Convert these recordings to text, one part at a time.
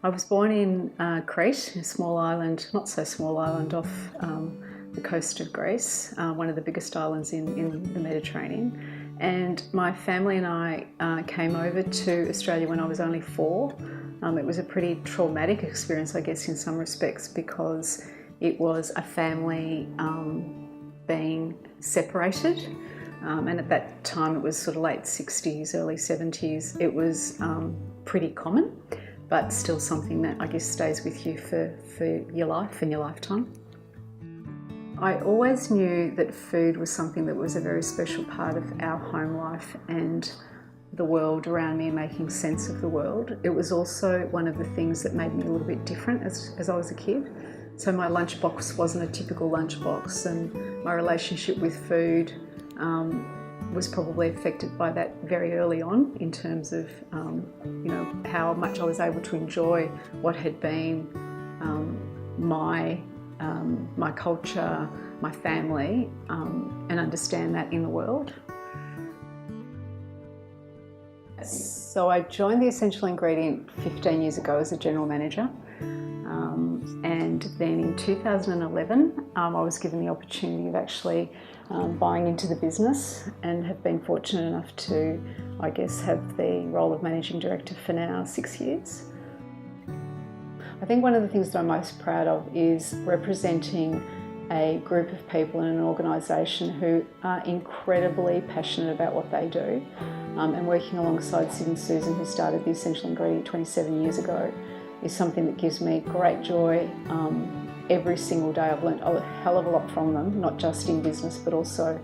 I was born in Crete, a small island, not so small island off the coast of Greece, one of the biggest islands in the Mediterranean. And my family and I came over to Australia when I was only 4. It was a pretty traumatic experience, I guess, in some respects, because it was a family being separated. And at that time, it was sort of late 60s, early 70s. It was pretty common, but still something that I guess stays with you for your life and your lifetime. I always knew that food was something that was a very special part of our home life and the world around me and making sense of the world. It was also one of the things that made me a little bit different as I was a kid. So my lunchbox wasn't a typical lunchbox, and my relationship with food was probably affected by that very early on, in terms of how much I was able to enjoy what had been my culture, my family, and understand that in the world. So I joined the Essential Ingredient 15 years ago as a general manager. And then in 2011, I was given the opportunity of actually buying into the business, and have been fortunate enough to, I guess, have the role of managing director for now 6 years. I think one of the things that I'm most proud of is representing a group of people in an organisation who are incredibly passionate about what they do, and working alongside Sid and Susan, who started the Essential Ingredient 27 years ago, is something that gives me great joy. Every single day I've learnt a hell of a lot from them, not just in business but also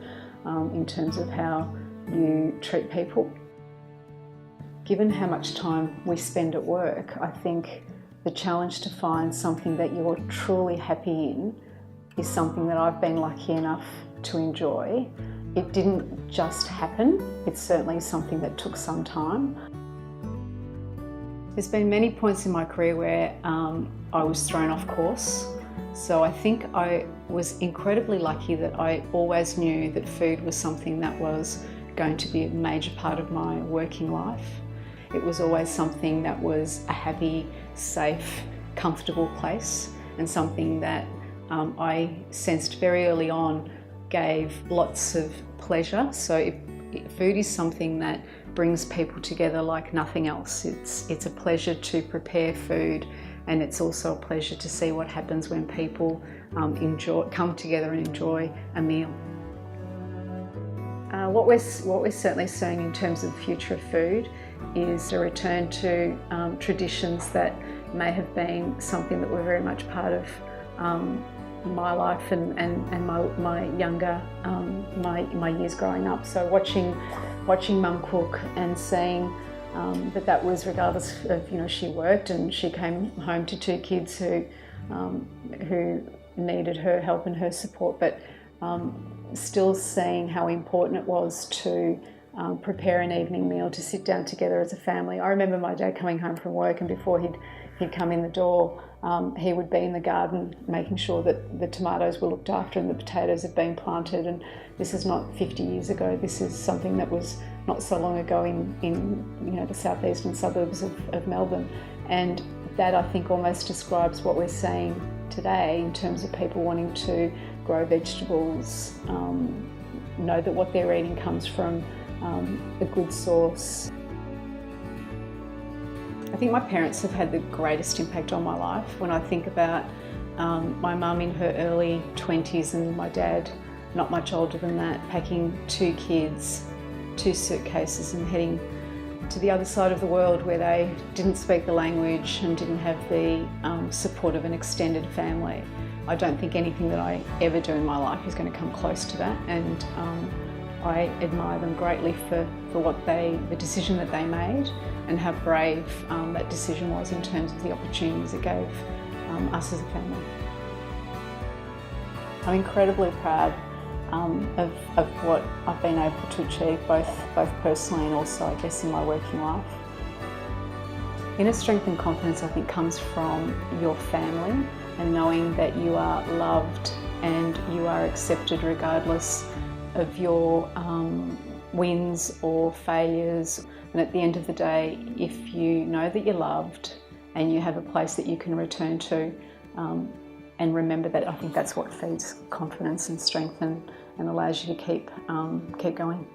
in terms of how you treat people. Given how much time we spend at work, I think the challenge to find something that you're truly happy in is something that I've been lucky enough to enjoy. It didn't just happen, it's certainly something that took some time. There's been many points in my career where I was thrown off course. So I think I was incredibly lucky that I always knew that food was something that was going to be a major part of my working life. It was always something that was a happy, safe, comfortable place, and something that I sensed very early on gave lots of pleasure. So food is something that brings people together like nothing else. It's a pleasure to prepare food, and it's also a pleasure to see what happens when people come together and enjoy a meal. What we're certainly seeing in terms of the future of food is a return to traditions that may have been something that were very much part of my life and my younger my years growing up. So watching Mum cook and seeing that was, regardless of, she worked and she came home to 2 kids who needed her help and her support, but still seeing how important it was to prepare an evening meal, to sit down together as a family. I remember my dad coming home from work, and before he'd come in the door, he would be in the garden making sure that the tomatoes were looked after and the potatoes had been planted. And this is not 50 years ago. This is something that was not so long ago in the southeastern suburbs of Melbourne. And that, I think, almost describes what we're seeing today in terms of people wanting to grow vegetables, know that what they're eating comes from a good source. I think my parents have had the greatest impact on my life. When I think about my mum in her early 20s and my dad not much older than that, packing 2 kids, 2 suitcases, and heading to the other side of the world where they didn't speak the language and didn't have the support of an extended family. I don't think anything that I ever do in my life is going to come close to that, and I admire them greatly for the decision that they made, and how brave that decision was in terms of the opportunities it gave us as a family. I'm incredibly proud of what I've been able to achieve, both personally and also, I guess, in my working life. Inner strength and confidence, I think, comes from your family, and knowing that you are loved and you are accepted regardless of your wins or failures. And at the end of the day, if you know that you're loved and you have a place that you can return to and remember that. I think that's what feeds confidence and strength and allows you to keep going.